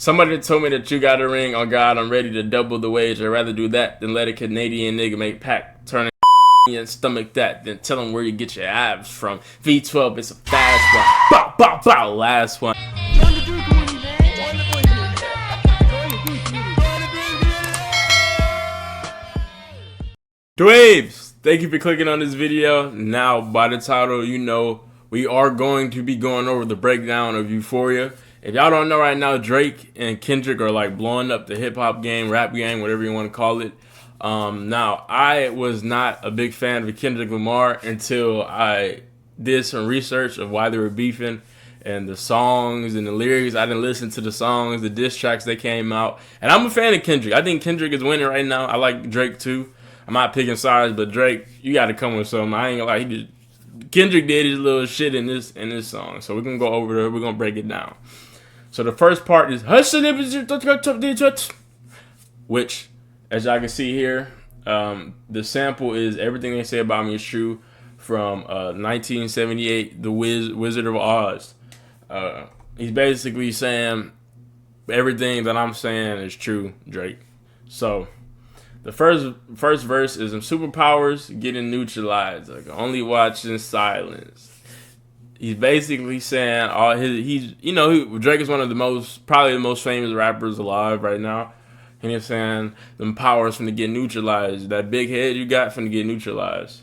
Somebody told me that you got a ring. Oh God, I'm ready to double the wage. I'd rather do that than let a Canadian nigga make pack turn and stomach that. Then tell him where you get your abs from. V12, it's a fast one. Bow, bow, bow. Last one. Dwaves, thank you for clicking on this video. Now, by the title, you know we are going to be going over the breakdown of Euphoria. If y'all don't know right now, Drake and Kendrick are like blowing up the hip hop game, rap game, whatever you want to call it. Now, I was not a big fan of Kendrick Lamar until I did some research of why they were beefing and the songs and the lyrics. I didn't listen to the songs, the diss tracks that came out. And I'm a fan of Kendrick. I think Kendrick is winning right now. I like Drake too. I'm not picking sides, but Drake, you got to come with something. I ain't gonna lie. Kendrick did his little shit in this song. So we're going to go over there. We're going to break it down. So the first part is, which, as y'all can see here, the sample is Everything They Say About Me Is True from 1978, The Wizard of Oz. He's basically saying everything that I'm saying is true, Drake. So the first verse is, superpowers getting neutralized. I can only watch in silence. He's basically saying Drake is one of probably the most famous rappers alive right now. And he's saying them powers finna get neutralized. That big head you got finna get neutralized.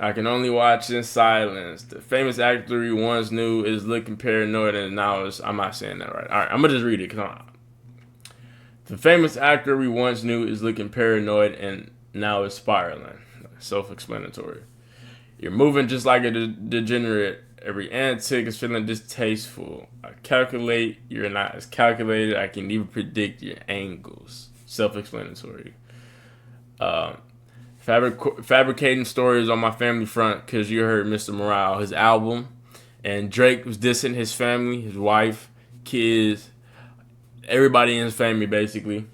I can only watch in silence. The famous actor we once knew is looking paranoid and now is, I'm not saying that right. All right, I'm gonna just read it. The famous actor we once knew is looking paranoid and now is spiraling. Self-explanatory. You're moving just like a degenerate. Every antic is feeling distasteful. I calculate, you're not as calculated. I can even predict your angles. Self-explanatory. Fabricating stories on my family front because you heard Mr. Morale, his album. And Drake was dissing his family, his wife, kids, everybody in his family, basically.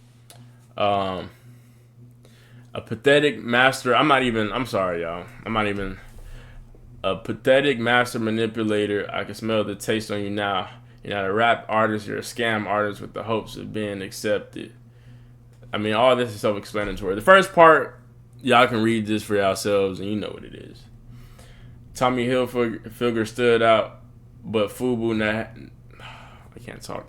A pathetic master. I'm sorry, y'all. A pathetic master manipulator. I can smell the taste on you now. You're not a rap artist. You're a scam artist with the hopes of being accepted. I mean, all this is self-explanatory. The first part, y'all can read this for yourselves, and you know what it is. Tommy Hilfiger stood out, but FUBU I can't talk.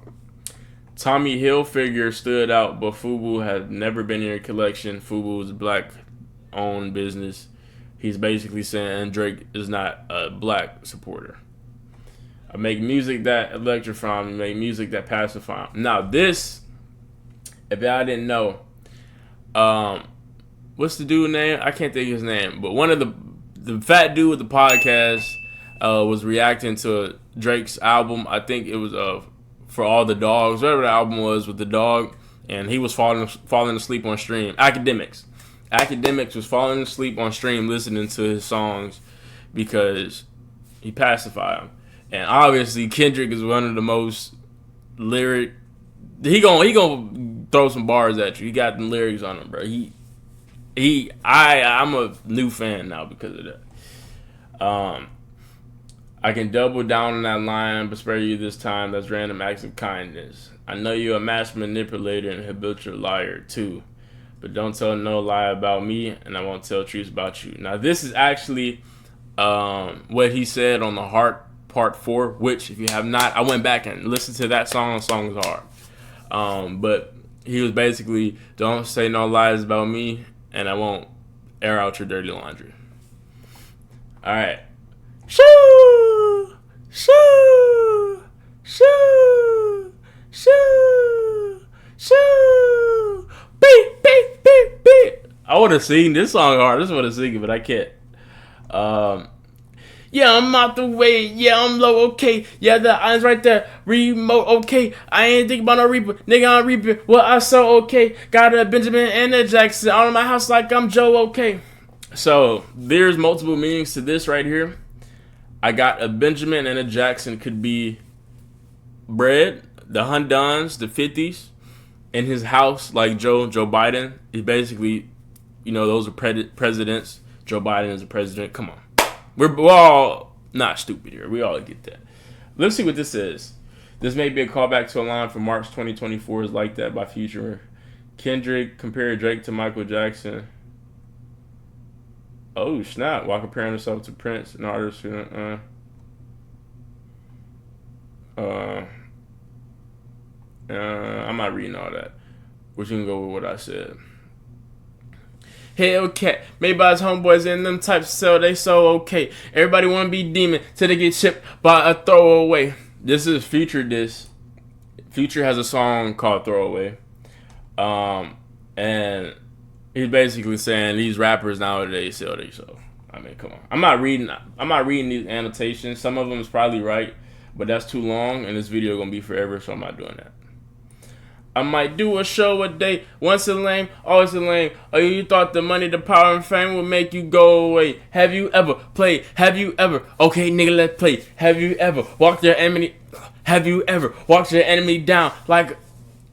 Tommy Hilfiger stood out, but FUBU had never been in your collection. FUBU is a black-owned business. He's basically saying Drake is not a black supporter. I make music that electrify me, make music that pacify me. Now this, if y'all didn't know, what's the dude's name? I can't think of his name, but one of the fat dude with the podcast was reacting to Drake's album. I think it was For All the Dogs, whatever the album was with the dog, and he was falling asleep on stream. Academics was falling asleep on stream listening to his songs because he pacified him. And obviously Kendrick is one of the most lyric. He gonna throw some bars at you. He got them lyrics on him, bro. I'm a new fan now because of that. I can double down on that line, but spare you this time. That's random acts of kindness. I know you're a master manipulator and habitual liar too. But don't tell no lie about me, and I won't tell truths about you. Now, this is actually what he said on The Heart Part 4, which, if you have not, I went back and listened to that song. The song was hard. But he was basically, don't say no lies about me, and I won't air out your dirty laundry. All right. Shoo! Shoo! Shoo! Shoo! Shoo! Beep, beep, beep, beep. I would have seen this song hard. I just want to sing it, but I can't. Yeah, I'm out the way. Yeah, I'm low. Okay. Yeah, the eyes right there. Remote. Okay. I ain't thinking about no Reaper. Nigga, I'm Reaper. Well, I so okay. Got a Benjamin and a Jackson out of my house like I'm Joe. Okay. So there's multiple meanings to this right here. I got a Benjamin and a Jackson could be bread, the Hundons, the 50s. In his house, like Joe Biden, he basically, those are presidents. Joe Biden is a president. Come on. We're all not stupid here. We all get that. Let's see what this is. This may be a callback to a line from March 2024 is like that by Future. Kendrick compared Drake to Michael Jackson. Oh snap! While comparing himself to Prince, an artist who I'm not reading all that. But you can go with what I said. Hellcat, made by his homeboys and them types sell, they so okay. Everybody wanna be demon till they get chipped by a throwaway. This is Future diss. Future has a song called Throwaway. And he's basically saying these rappers nowadays sell they so. I mean, come on. I'm not reading these annotations. Some of them is probably right, but that's too long and this video gonna be forever, so I'm not doing that. I might do a show a day. Once a lame, always a lame. Oh, you thought the money, the power, and fame would make you go away. Have you ever played? Have you ever? Okay, nigga, let's play. Have you ever walked your enemy? Have you ever walked your enemy down like?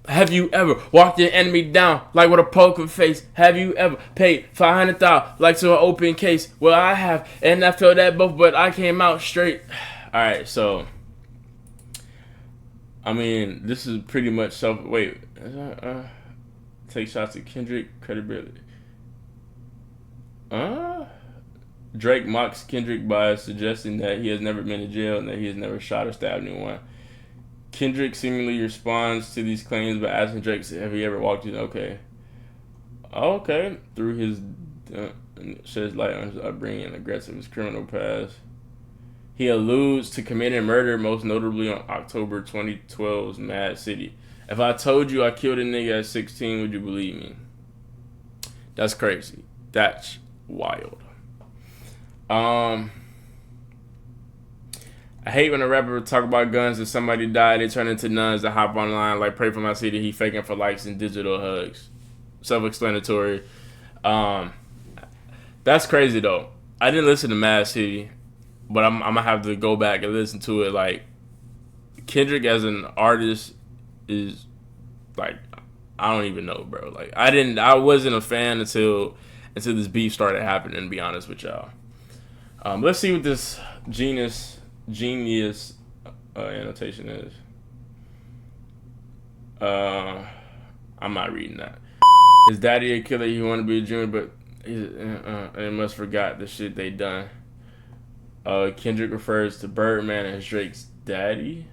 Have you ever walked your enemy down like with a poker face? Have you ever paid 500,000 like to an open case? Well, I have, and I felt that both, but I came out straight. All right, so. I mean, this is pretty much self. Wait, take shots at Kendrick credibility. Drake mocks Kendrick by suggesting that he has never been to jail and that he has never shot or stabbed anyone. Kendrick seemingly responds to these claims by asking Drake, "Have he ever walked in?" Okay, through his sheds light on his upbringing and aggressive his criminal past. He alludes to committing murder, most notably on October 2012's Mad City. If I told you I killed a nigga at 16, would you believe me? That's crazy. That's wild. I hate when a rapper would talk about guns and somebody died, they turn into nuns that hop online like pray for my city, he faking for likes and digital hugs. Self-explanatory. That's crazy though. I didn't listen to Mad City. But I'm gonna have to go back and listen to it. Like Kendrick as an artist is like I don't even know, bro. Like I wasn't a fan until this beef started happening. To be honest with y'all, let's see what this genius annotation is. I'm not reading that. His daddy a killer. He want to be a junior, but they must forgot the shit they done. Kendrick refers to Birdman as Drake's daddy.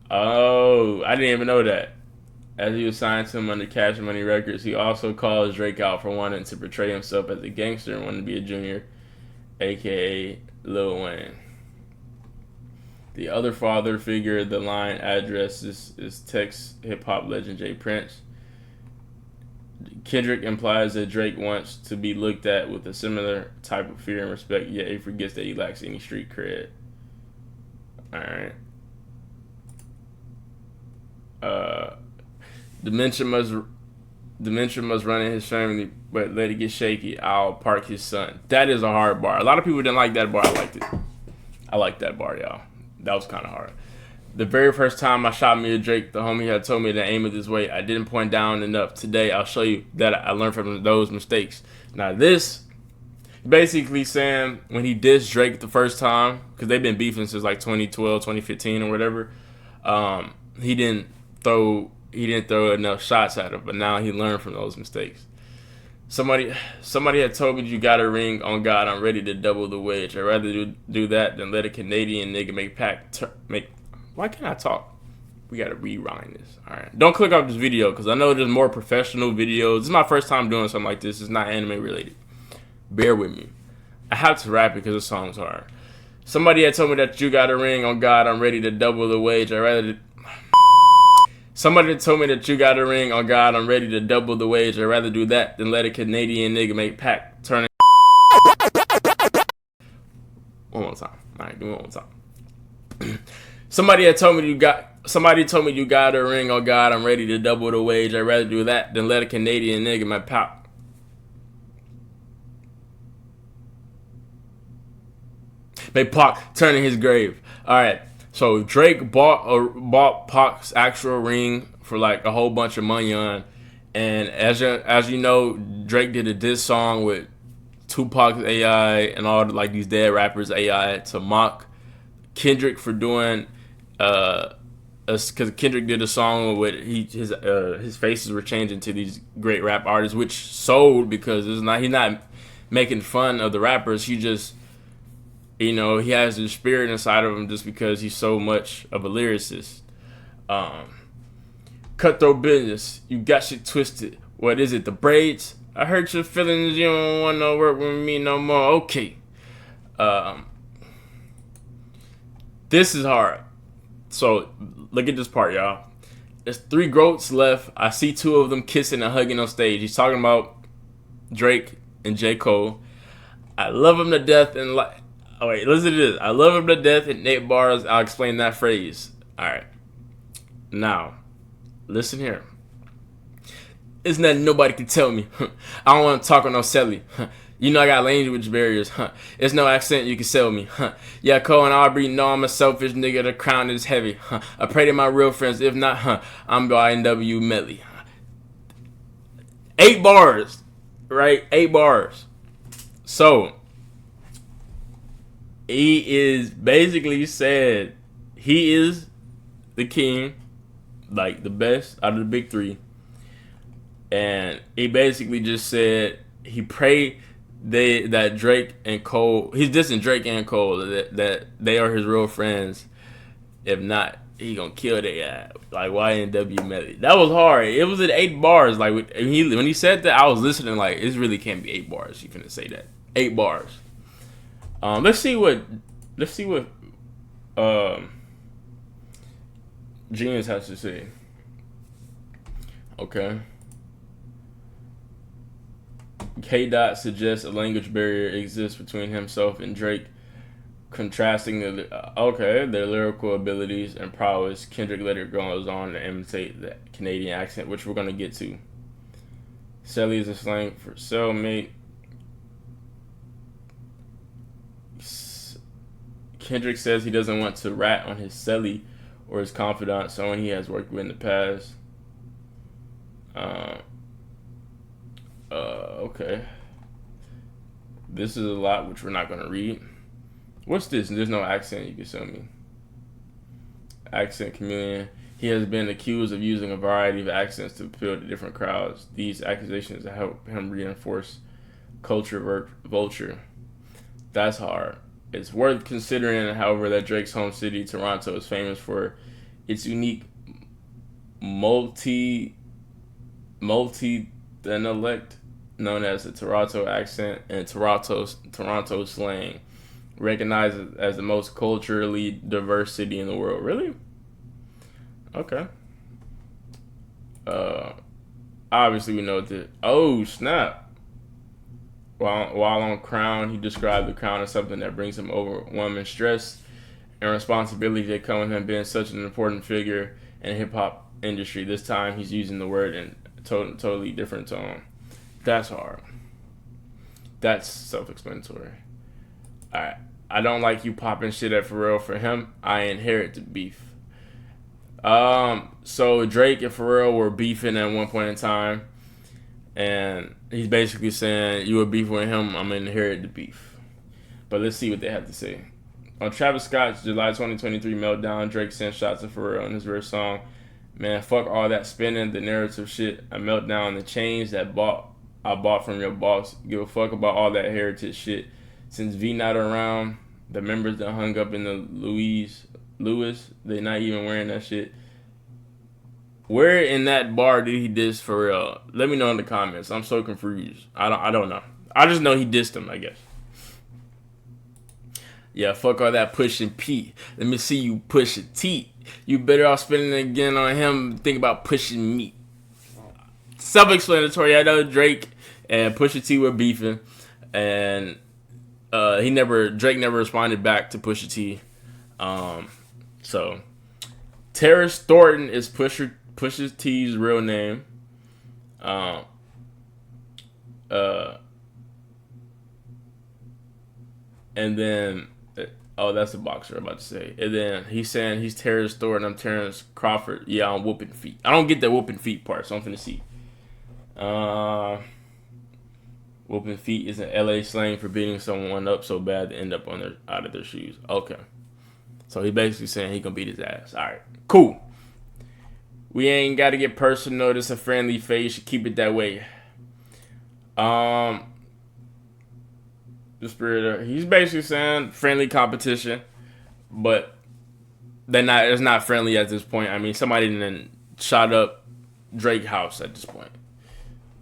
Oh, I didn't even know that. As he was signed to him under Cash Money Records, he also calls Drake out for wanting to portray himself as a gangster and wanting to be a junior, aka Lil Wayne. The other father figure the line addresses is Texas hip-hop legend Jay Prince. Kendrick implies that Drake wants to be looked at with a similar type of fear and respect, yet he forgets that he lacks any street cred. Alright. Dementia must run in his family, but let it get shaky. I'll park his son. That is a hard bar. A lot of people didn't like that bar. I liked it. I liked that bar, y'all. That was kind of hard. The very first time I shot me a Drake, the homie had told me to aim it this way. I didn't point down enough. Today, I'll show you that I learned from those mistakes. Now, this basically saying when he dissed Drake the first time, because they've been beefing since like 2012, 2015 or whatever, he didn't throw enough shots at him, but now he learned from those mistakes. Somebody had told me you got a ring. On God, I'm ready to double the wage. I'd rather do that than let a Canadian nigga make. Why can't I talk? We gotta rewind this. All right. Don't click off this video because I know there's more professional videos. This is my first time doing something like this. It's not anime related. Bear with me. I have to rap it because the song's hard. Somebody had told me that you got a ring. On God, I'm ready to double the wage. Somebody had told me that you got a ring. On God, I'm ready to double the wage. I'd rather do that than let a Canadian nigga make pack turn. One more time. All right, do it one more time. Somebody told me you got a ring. Oh God, I'm ready to double the wage. I'd rather do that than let a Canadian nigga my pop. Make Pac turn in his grave. All right. So Drake bought Pac's actual ring for like a whole bunch of money on, and as you know, Drake did a diss song with Tupac's AI and all like these dead rappers AI to mock Kendrick for doing because Kendrick did a song with his faces were changing to these great rap artists, which sold because he's not making fun of the rappers. He just, he has the spirit inside of him just because he's so much of a lyricist. Cutthroat business, you got shit twisted. What is it? The braids? I hurt your feelings. You don't want to work with me no more. Okay. This is hard. So look at this part, y'all. There's 3 goats left. I see 2 of them kissing and hugging on stage. He's talking about Drake and J. Cole. I love him to death and oh wait, listen to this. I love him to death in 8 bars. I'll explain that phrase. All right. Now, listen here. It's nothing nobody can tell me. I don't want to talk on no celly. You know I got language barriers. It's no accent you can sell me. Yeah, Cole and Aubrey know I'm a selfish nigga. The crown is heavy. I pray to my real friends. If not, I'm YNW Melly. 8 bars, right? 8 bars. So he is basically said he is the king, like the best out of the big 3. And he basically just said he prayed that Drake and Cole, he's dissing Drake and Cole, that they are his real friends. If not, he gonna kill their ass. Like YNW Melly. That was hard. It was at 8 bars. Like when he said that, I was listening. Like it really can't be 8 bars. You finna say that 8 bars. Let's see what Genius has to say. Okay. K. suggests a language barrier exists between himself and Drake, contrasting their lyrical abilities and prowess. Kendrick later goes on to imitate the Canadian accent, which we're going to get to. Celly is a slang for cellmate. Kendrick says he doesn't want to rat on his celly or his confidant, someone he has worked with in the past. Okay. This is a lot, which we're not going to read. What's this? There's no accent you can show me. Accent chameleon. He has been accused of using a variety of accents to appeal to different crowds. These accusations help him reinforce culture vulture. That's hard. It's worth considering, however, that Drake's home city, Toronto, is famous for its unique multi-dialect known as the Toronto accent and Toronto slang, recognized as the most culturally diverse city in the world. Really? Okay. Obviously we know that. Oh snap! While on Crown, he described the crown as something that brings him overwhelming stress and responsibility that come with him being such an important figure in the hip hop industry. This time he's using the word in a totally different tone. That's hard. That's self-explanatory. Alright. I don't like you popping shit at Pharrell. For him, I inherit the beef. So Drake and Pharrell were beefing at one point in time. And he's basically saying, you were beefing with him, I'm going to inherit the beef. But let's see what they have to say. On Travis Scott's July 2023 Meltdown, Drake sent shots of Pharrell in his rare song. Man, fuck all that spinning, the narrative shit. I melt down the chains I bought from your boss. Give a fuck about all that heritage shit. Since V not around, the members that hung up in the Lewis, they not even wearing that shit. Where in that bar did he diss Pharrell? Let me know in the comments. I'm so confused. I don't know. I just know he dissed him, I guess. Yeah, fuck all that pushing Pete. Let me see you push a T. You better off spending it again on him. Think about pushing me. Self-explanatory. I know Drake and Pusha T were beefing, and Drake never responded back to Pusha T. So Terrence Thornton is Pusha T's real name. And then, that's the boxer I'm about to say. And then he's saying he's Terrence Thornton, I'm Terrence Crawford. Yeah, I'm whooping feet. I don't get that whooping feet part, so I'm finna see. Whooping feet is an LA slang for beating someone up so bad they end up out of their shoes. Okay. So he basically saying he gonna beat his ass. Alright. Cool. We ain't got to get personal. This a friendly face. You should keep it that way. The spirit. He's basically saying friendly competition, but they're not. It's not friendly at this point. I mean, somebody then shot up Drake house at this point.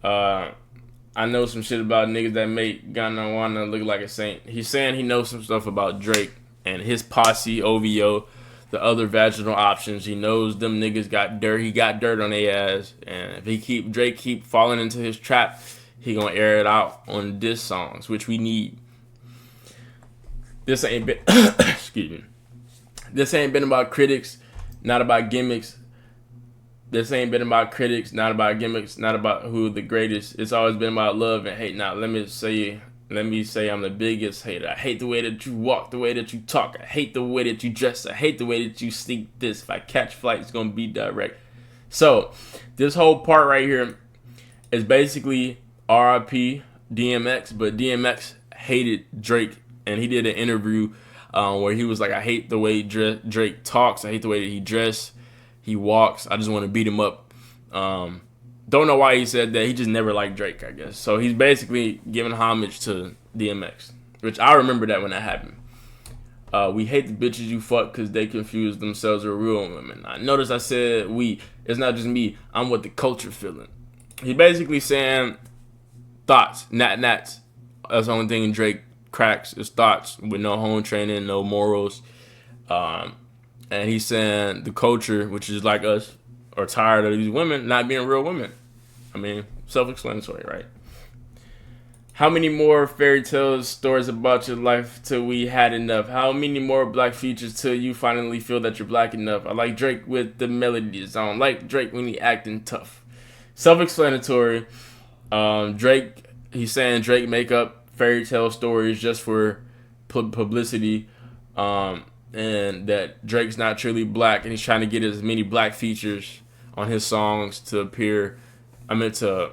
I know some shit about niggas that make Ghana wanna look like a saint. He's saying he knows some stuff about Drake and his posse, OVO, the other vaginal options. He knows them niggas got dirt. He got dirt on their ass, and if Drake keep falling into his trap, he gonna air it out on diss songs, which we need. This ain't been excuse me. This ain't been about critics, not about gimmicks. This ain't been about critics, not about gimmicks, not about who the greatest. It's always been about love and hate. Now let me say I'm the biggest hater. I hate the way that you walk, the way that you talk. I hate the way that you dress. I hate the way that you sneak this. If I catch flight, it's gonna be direct. So this whole part right here is basically RIP DMX, but DMX hated Drake, and he did an interview where he was like, I hate the way Drake talks. I hate the way that he dressed. He walks. I just want to beat him up. Don't know why he said that. He just never liked Drake, I guess. So he's basically giving homage to DMX, which I remember that when that happened. We hate the bitches you fuck because they confuse themselves with real women. I noticed I said we. It's not just me. I'm what the culture feeling. He basically saying thoughts, nats. That's the only thing Drake cracks is thoughts with no home training, no morals. And he's saying the culture, which is like us, are tired of these women not being real women. I mean, self-explanatory, right? How many more fairy tales, stories about your life till we had enough? How many more black features till you finally feel that you're black enough? I like Drake with the melodies. I don't like Drake when he acting tough. Self-explanatory. Drake, he's saying Drake make up fairy tale stories just for publicity. And that Drake's not truly black, and he's trying to get as many black features on his songs to appear. To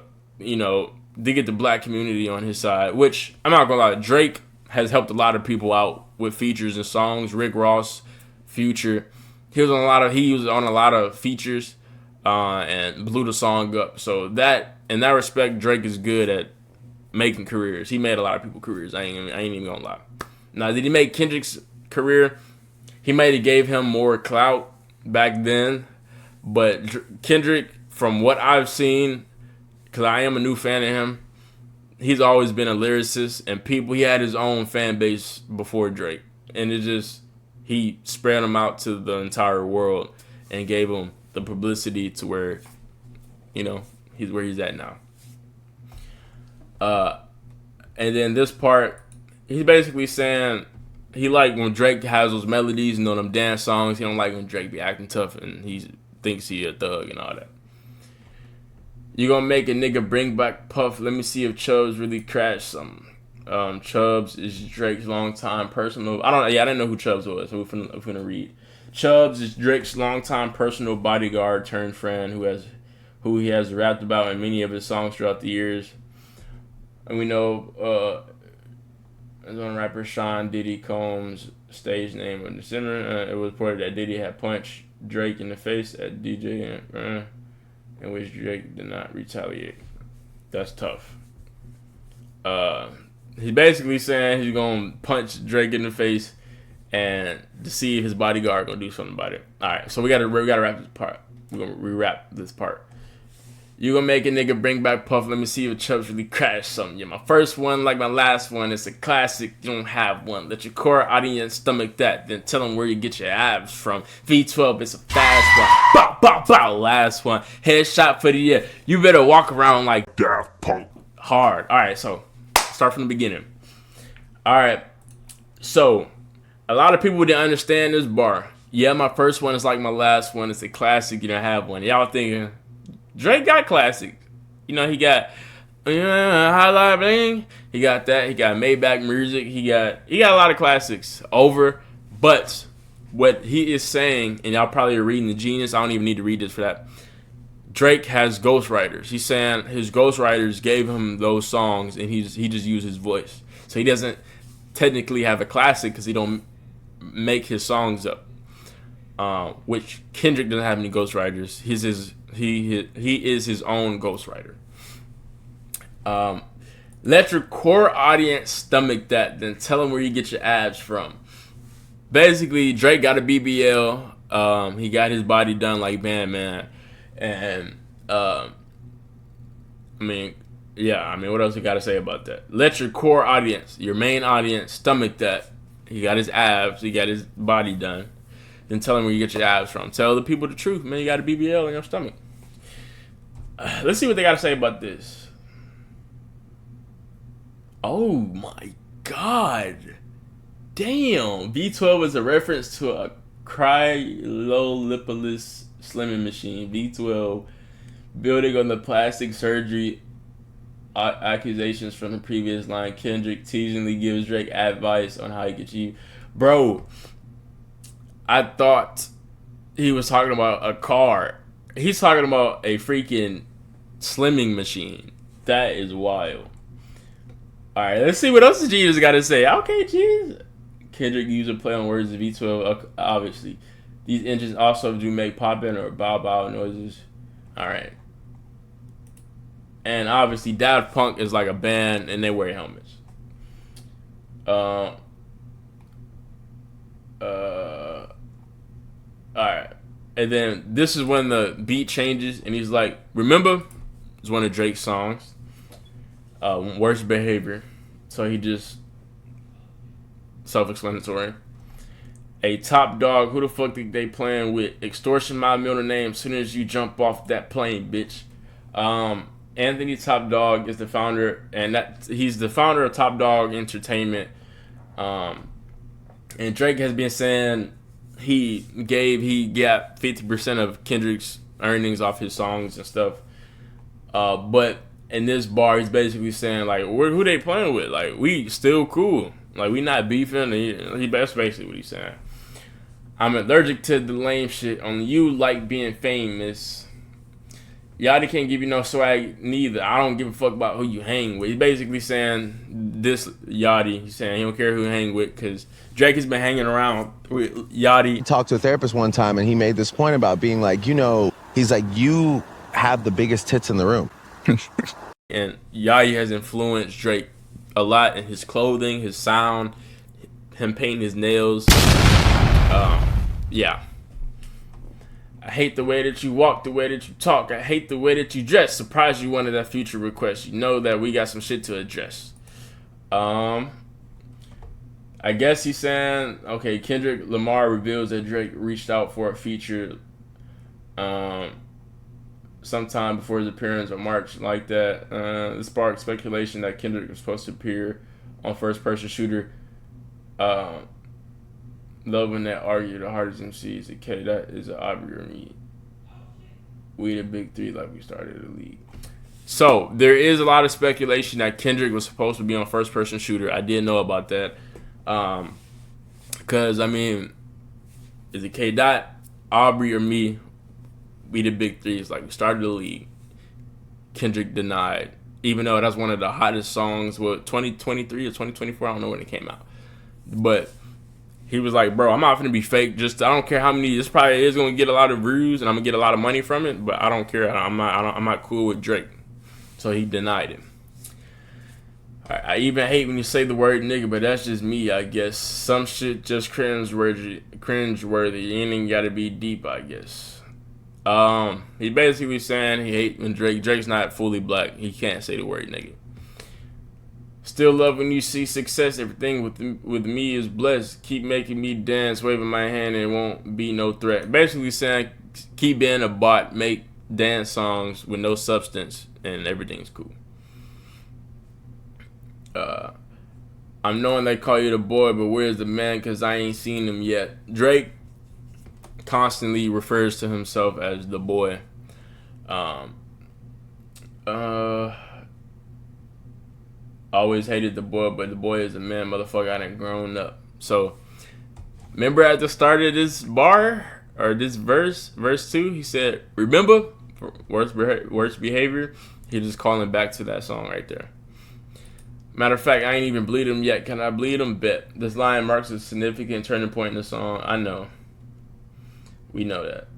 get the black community on his side, which I'm not gonna lie, Drake has helped a lot of people out with features and songs. Rick Ross, Future, he was on a lot of features, and blew the song up. So that, in that respect, Drake is good at making careers. He made a lot of people careers. I ain't even gonna lie. Now, did he make Kendrick's career? He might have gave him more clout back then, but Kendrick, from what I've seen, because I am a new fan of him, he's always been a lyricist, and he had his own fan base before Drake, and he spread them out to the entire world and gave him the publicity to where, he's where he's at now. And then this part, he's basically saying he like when Drake has those melodies and them dance songs. He don't like when Drake be acting tough and he thinks he a thug and all that. You gonna make a nigga bring back Puff? Let me see if Chubbs really crashed something. Chubbs is Drake's longtime personal. I didn't know who Chubbs was, so we're finna read. Chubbs is Drake's longtime personal bodyguard turned friend who he has rapped about in many of his songs throughout the years. And we know as one rapper Sean Diddy Combs' stage name in December. It was reported that Diddy had punched Drake in the face at DJ in which Drake did not retaliate. That's tough. He's basically saying he's gonna punch Drake in the face and to see if his bodyguard gonna do something about it. All right, so we gotta wrap this part. We're gonna rewrap this part. You gonna make a nigga bring back Puff? Let me see if Chubbs really crashed something. Yeah, my first one, like my last one, it's a classic. You don't have one. Let your core audience stomach that. Then tell them where you get your abs from. V12, it's a fast one. Bow, bow, bow. Last one. Headshot for the year. You better walk around like Daft Punk. Hard. All right, so start from the beginning. All right, so a lot of people didn't understand this bar. Yeah, my first one is like my last one. It's a classic. You don't have one. Y'all thinking Drake got classic. He got Highlight Bling. He got that. He got Maybach Music. He got a lot of classics. Over. But what he is saying, and y'all probably are reading The Genius. I don't even need to read this for that. Drake has ghostwriters. He's saying his ghostwriters gave him those songs, and he just used his voice. So he doesn't technically have a classic because he don't make his songs up. which Kendrick doesn't have any ghostwriters. He is his own ghostwriter. Let your core audience stomach that, then tell them where you get your abs from. Basically, Drake got a BBL. He got his body done like Man, and I mean, what else you got to say about that? Let your core audience, your main audience, stomach that. He got his abs. He got his body done. Then tell him where you get your abs from. Tell the people the truth, man. You got a BBL in your stomach. Let's see what they got to say about this. Oh my God. Damn. V12 is a reference to a cryolipolus slimming machine. V12 building on the plastic surgery accusations from the previous line. Kendrick teasingly gives Drake advice on how he can achieve. Bro, I thought he was talking about a car. He's talking about a freaking slimming machine. That is wild. Alright, let's see what else the Jesus got to say. Okay, Jesus. Kendrick used a play on words of V12, obviously. These engines also do make popping or bow bow noises. Alright. And obviously, Daft Punk is like a band and they wear helmets. Alright. And then this is when the beat changes and he's like, remember? It's one of Drake's songs. Worst behavior. So he just self-explanatory. A top dog, who the fuck think they playing with? Extortion my middle name soon as you jump off that plane, bitch. Anthony Top Dog is the founder, and he's the founder of Top Dog Entertainment. And Drake has been saying he got 50% of Kendrick's earnings off his songs and stuff. But in this bar, he's basically saying like, who they playing with? Like, we still cool. Like, we not beefing. That's basically what he's saying. I'm allergic to the lame shit. Only you like being famous. Yachty can't give you no swag neither. I don't give a fuck about who you hang with. He's basically saying this Yachty. He's saying he don't care who you hang with because Drake has been hanging around with Yachty. I talked to a therapist one time and he made this point about being like, he's like, you have the biggest tits in the room. And Yachty has influenced Drake a lot in his clothing, his sound, him painting his nails. Yeah. I hate the way that you walk, the way that you talk. I hate the way that you dress. Surprised you wanted that future request. You know that we got some shit to address. I guess he's saying, okay, Kendrick Lamar reveals that Drake reached out for a feature sometime before his appearance on March like that. This sparked speculation that Kendrick was supposed to appear on First Person Shooter. Loving that argue the hardest MCs. Okay, that is an Aubrey or me. We the big three like we started the league. So there is a lot of speculation that Kendrick was supposed to be on First Person Shooter. I didn't know about that. Because I mean, is it K Dot, Aubrey or me? We the big threes like we started the league. Kendrick denied, even though that's one of the hottest songs. 2023 or 2024? I don't know when it came out, but. He was like, bro, I'm not going to be fake. Just, I don't care how many. This probably is going to get a lot of views and I'm going to get a lot of money from it, but I don't care. I'm not cool with Drake. So he denied it. I even hate when you say the word nigga, but that's just me, I guess. Some shit just cringeworthy. It ain't got to be deep, I guess. He basically saying he hate when Drake's not fully black. He can't say the word nigga. Still love when you see success. Everything with me is blessed. Keep making me dance, waving my hand, and it won't be no threat. Basically saying, keep being a bot, make dance songs with no substance, and everything's cool. I'm knowing they call you the boy, but where's the man? Cause I ain't seen him yet. Drake constantly refers to himself as the boy. Always hated the boy, but the boy is a man, motherfucker. I done grown up. So, remember at the start of this bar, or this verse 2, he said, remember, for worst behavior. He just calling back to that song right there. Matter of fact, I ain't even bleed him yet. Can I bleed him? Bet. This line marks a significant turning point in the song. I know. We know that.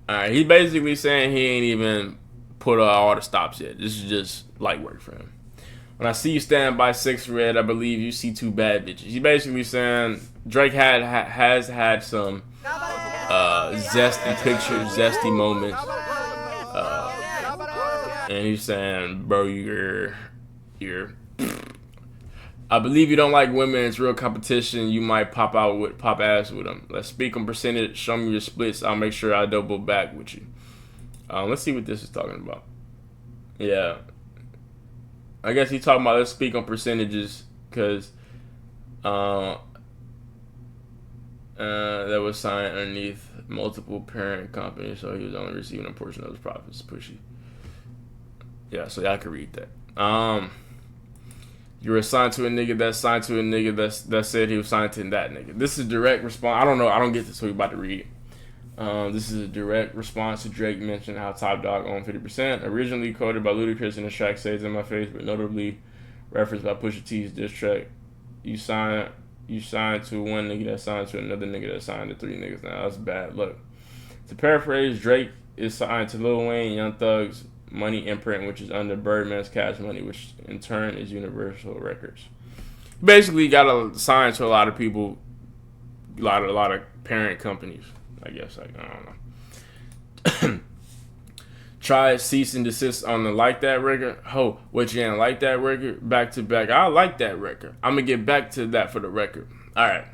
All right, he's basically saying he ain't even put all the stops yet. This is just light work for him. When I see you stand by 6 red, I believe you see 2 bad bitches. He's basically saying Drake has had some zesty pictures, zesty moments, and he's saying, bro, you're. I believe you don't like women. It's real competition. You might pop ass with them. Let's speak on percentage. Show me your splits. I'll make sure I double back with you. Let's see what this is talking about. Yeah. I guess he's talking about let's speak on percentages because that was signed underneath multiple parent companies, so he was only receiving a portion of his profits. Pushy. Yeah, so y'all can read that. You were assigned to a nigga that's signed to a nigga that said he was signed to that nigga. This is a direct response. I don't know. I don't get this, so we're about to read it. This is a direct response to Drake mentioned how Top Dog owned 50%. Originally quoted by Ludacris in the track Says in My Face, but notably referenced by Pusha T's diss track. You signed to one nigga that signed to another nigga that signed to 3 niggas. Now that's bad luck. To paraphrase, Drake is signed to Lil Wayne, Young Thug's Money imprint, which is under Birdman's Cash Money, which in turn is Universal Records. Basically, got a sign to a lot of people, a lot of parent companies. I guess I don't know. Try cease and desist on the Like That record. Ho, what you ain't like that record? Back to back. I like that record. I'm gonna get back to that for the record. All right.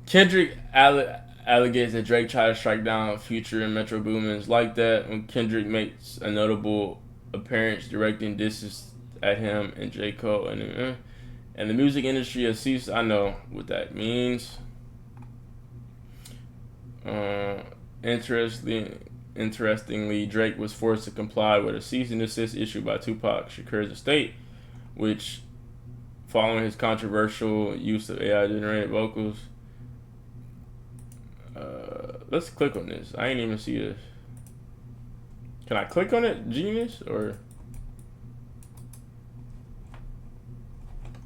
Kendrick allegates that Drake tried to strike down Future and Metro Boomin's Like That when Kendrick makes a notable appearance directing disses at him and J. Cole and the music industry has ceased. I know what that means. Interestingly, Drake was forced to comply with a cease and desist issued by Tupac Shakur's estate, which, following his controversial use of AI-generated vocals. Let's click on this. I ain't even see this. Can I click on it, genius? Or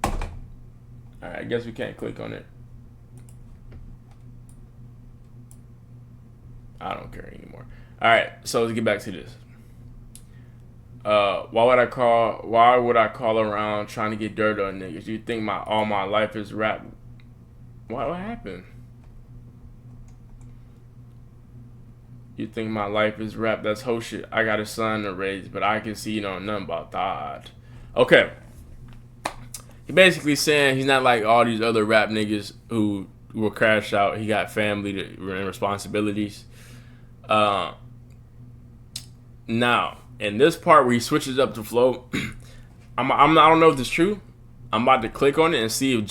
alright, I guess we can't click on it. I don't care anymore. Alright, so let's get back to this. Why would I call around trying to get dirt on niggas? You think all my life is rap? What happened? You think my life is rap? That's whole shit. I got a son to raise, but I can see you know nothing about that. Okay. He basically saying he's not like all these other rap niggas who will crash out. He got family and responsibilities. Now, in this part where he switches up to flow, I don't know if this is true. I'm about to click on it and see if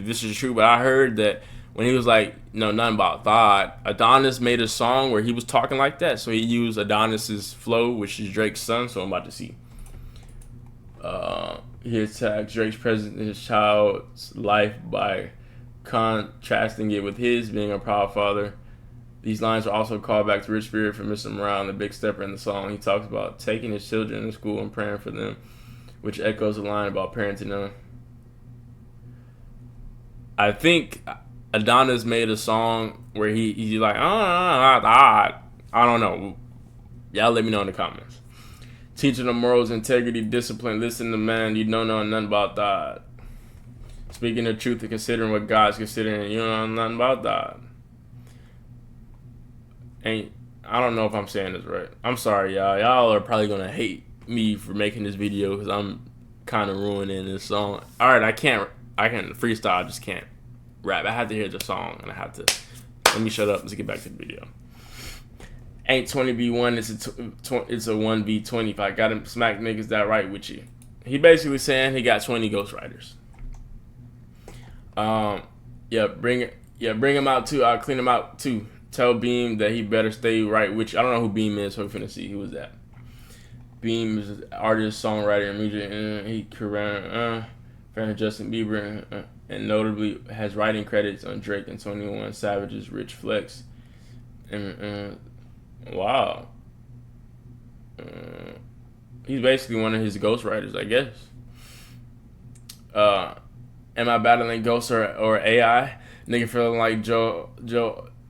this is true. But I heard that when he was like, no, nothing about that, Adonis made a song where he was talking like that. So he used Adonis's flow, which is Drake's son. So I'm about to see. He attacks Drake's presence in his child's life by contrasting it with his being a proud father. These lines are also called back to Rich Spirit from Mr. Morale, the big stepper in the song. He talks about taking his children to school and praying for them, which echoes the line about parenting them. I think Adonis made a song where he's like, I don't know. Y'all let me know in the comments. Teaching them morals, integrity, discipline. Listen to man, you don't know nothing about that. Speaking the truth and considering what God's considering, you don't know nothing about that. I don't know if I'm saying this right. I'm sorry, y'all. Y'all are probably gonna hate me for making this video because I'm kind of ruining this song. All right, I can freestyle. I just can't rap. I have to hear the song and I have to. Let me shut up. Let's get back to the video. Ain't 20v1. It's a 1v20. If I gotta smack niggas that right with you. He basically saying he got 20 ghostwriters. Bring him out too. I'll clean him out too. Tell Beam that he better stay right with you. I don't know who Beam is, so we're finna see who was that. Beam is an artist, songwriter, and music. He fan of Justin Bieber, and notably has writing credits on Drake and 21 Savage's Rich Flex. Wow. He's basically one of his ghostwriters, I guess. Am I battling ghosts or AI? Nigga feeling like Joel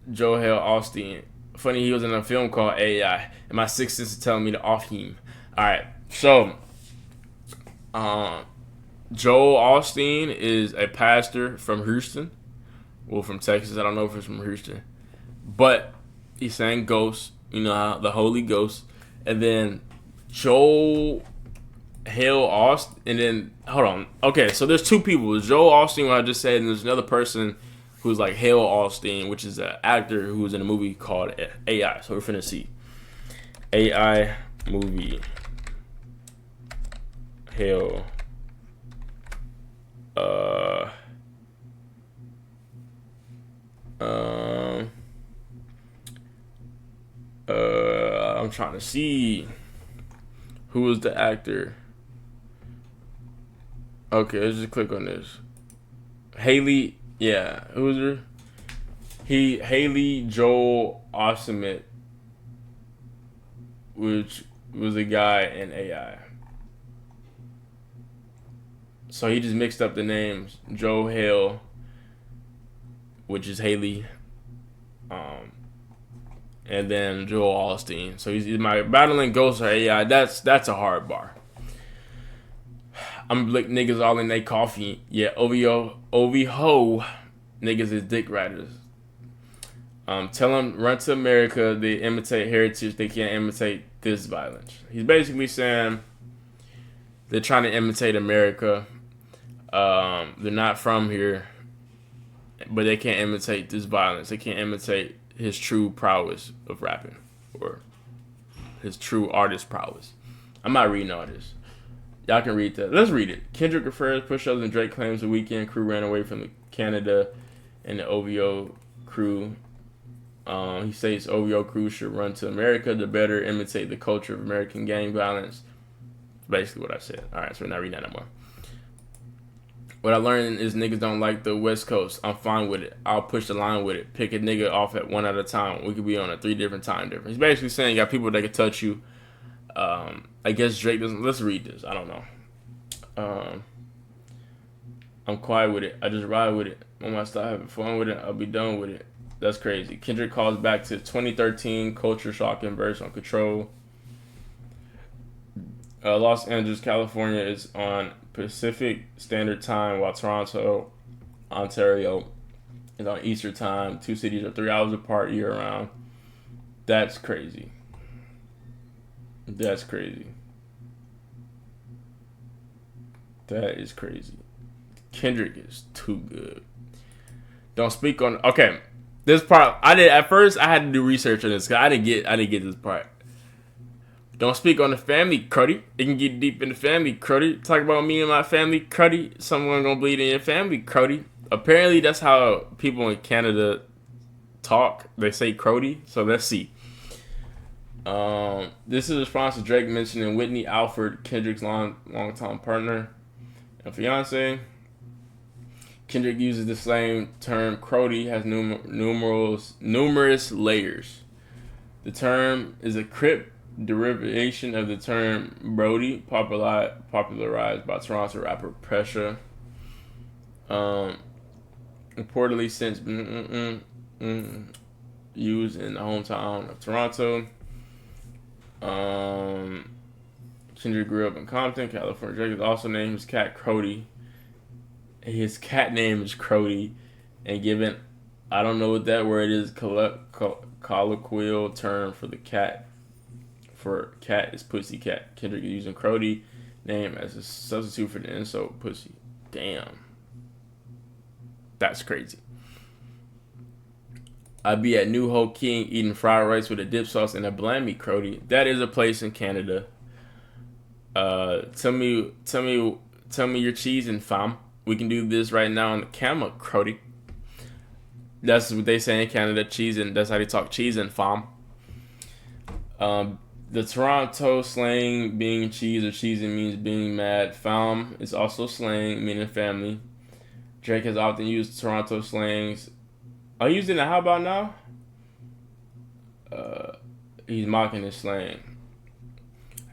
Osteen. Funny, he was in a film called AI, and my sixth sense is telling me to off him. All right, so Joel Osteen is a pastor from Houston. Well, from Texas. I don't know if it's from Houston, but he sang Ghost. You know, the Holy Ghost, and then Joel Osteen, and then hold on. Okay, so there's two people. There's Joel Osteen, what I just said, and there's another person who's like Hale Osteen, which is an actor who was in a movie called AI. So we're finna see AI movie. Hale. I'm trying to see who was the actor. Okay, let's just click on this. Haley, yeah, who was her? Haley Joel Osment, which was a guy in AI. So he just mixed up the names. Joe Hale, which is Haley, and then Joel Osteen. So he's my battling ghosts or AI. That's a hard bar. I'm like niggas all in they coffee. Yeah, OVO niggas is dick riders. Tell them run to America. They imitate heritage. They can't imitate this violence. He's basically saying they're trying to imitate America. They're not from here, but they can't imitate this violence. They can't imitate his true prowess of rapping or his true artist prowess. I'm not reading all this. Y'all can read that. Let's read it. Kendrick refers push-ups and Drake claims the Weeknd crew ran away from Canada and the OVO crew. He states OVO crew should run to America to better imitate the culture of American gang violence. Basically what I said. Alright, so we're not reading that no more. What I learned is niggas don't like the West Coast. I'm fine with it. I'll push the line with it. Pick a nigga off at one at a time. We could be on a 3 different time difference. He's basically saying you got people that can touch you. I guess Drake doesn't. Let's read this. I don't know. I'm quiet with it. I just ride with it. When I start having fun with it, I'll be done with it. That's crazy. Kendrick calls back to 2013 culture shocking verse on Control. Los Angeles, California is on Pacific Standard Time, while Toronto, Ontario is on Eastern Time. 2 cities are 3 hours apart year round. That's crazy. That's crazy. That is crazy. Kendrick is too good. Don't speak on. Okay, this part I did at first. I had to do research on this because I didn't get this part. Don't speak on the family, cruddy. It can get deep in the family, cruddy. Talk about me and my family, cruddy. Someone gonna bleed in your family, cruddy. Apparently, that's how people in Canada talk. They say cruddy. So let's see. This is a response to Drake mentioning Whitney Alford, Kendrick's longtime partner and fiance. Kendrick uses the slang term cruddy has numerous layers. The term is a Crip derivation of the term Brody, popularized by Toronto rapper Pressure. Reportedly since used in the hometown of Toronto. Kendrick grew up in Compton, California. Drake is also named his cat Crody. His cat name is Crody, and given I don't know what that word is, colloquial term for the cat. For cat is pussycat. Kendrick is using Crody name as a substitute for the insult pussy. Damn. That's crazy. I'd be at New Ho King eating fried rice with a dip sauce and a blammy Crody. That is a place in Canada. Tell me your cheese and fam. We can do this right now on the camera, Crody. That's what they say in Canada, cheese and that's how they talk, cheese and fam. The Toronto slang being cheese or cheesing means being mad. Fam is also slang meaning family. Drake has often used Toronto slangs. Are you using it? How about now? He's mocking his slang.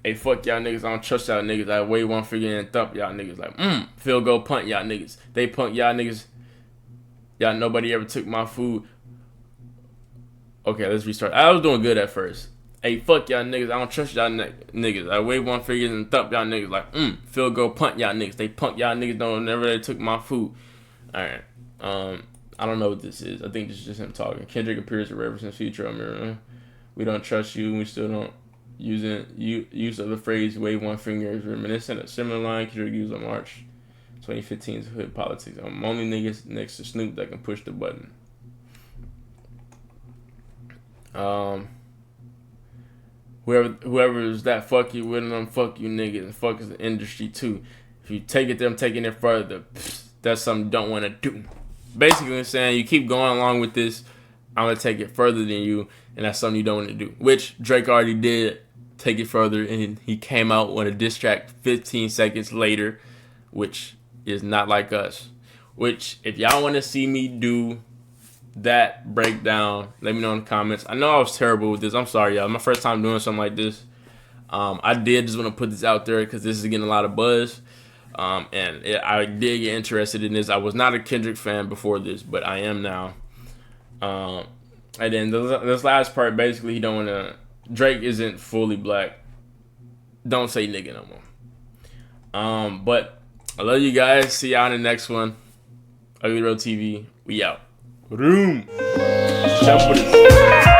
Hey, fuck y'all niggas. I don't trust y'all niggas. I weigh one figure and thump y'all niggas. Like, field goal punt y'all niggas. They punt y'all niggas. Y'all, nobody ever took my food. Okay, let's restart. I was doing good at first. Hey, fuck y'all niggas. I don't trust y'all niggas. I wave one finger and thump y'all niggas like, field goal punt y'all niggas. They punk y'all niggas don't never they took my food. Alright. I don't know what this is. I think this is just him talking. Kendrick appears to reference future. We don't trust you. We still don't use of the phrase wave one finger is reminiscent of similar line Kendrick used on March 2015's hood politics. I'm only niggas next to Snoop that can push the button. Whoever is that fuck you with them, fuck you niggas, and fuck is the industry too. If you take it them taking it further, that's something you don't want to do. Basically, I'm saying you keep going along with this, I'm gonna take it further than you, and that's something you don't want to do. Which Drake already did take it further, and he came out with a diss track 15 seconds later, which is not like us. Which, if y'all want to see me do that breakdown, let me know in the comments. I know I was terrible with this. I'm sorry, y'all. My first time doing something like this. I did just want to put this out there because this is getting a lot of buzz. I did get interested in this. I was not a Kendrick fan before this, but I am now. And then this last part, basically, he don't want to. Drake isn't fully black. Don't say nigga no more. But I love you guys. See y'all in the next one. Ugly Road TV. We out. Room. Jump with it.